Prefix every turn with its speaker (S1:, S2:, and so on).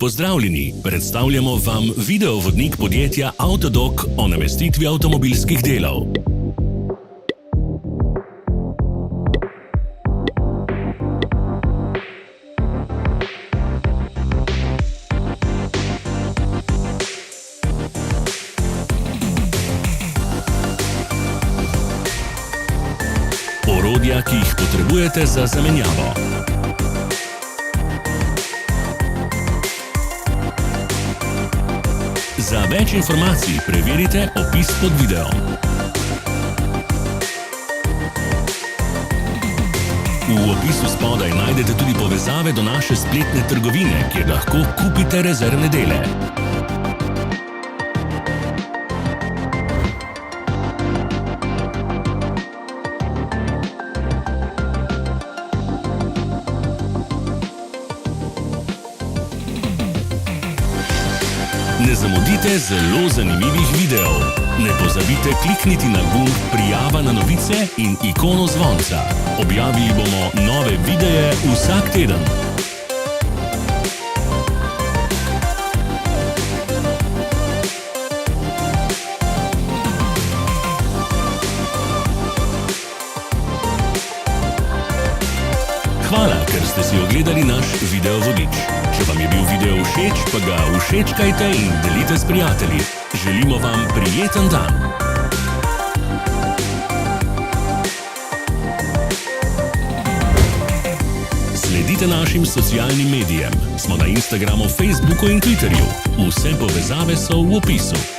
S1: Pozdravljeni, predstavljamo vam videovodnik podjetja Avtodok o namestitvi avtomobilskih delov. Orodja, ki jih potrebujete za zamenjavo. Za več informacij preverite opis pod videom. V opisu spodaj najdete tudi povezave do naše spletne trgovine, kjer lahko kupite rezervne dele. Ne zamudite zelo zanimivih videov. Ne pozabite klikniti na gumb Prijava na novice in ikono zvonca. Objavili bomo nove videe vsak teden. Hvala, ker ste si ogledali naš videovodič. Če vam je bil video všeč, pa ga všečkajte in delite s prijatelji. Želimo vam prijeten dan! Sledite našim socialnim medijem. Smo na Instagramu, Facebooku in Twitterju. Vse povezave so v opisu.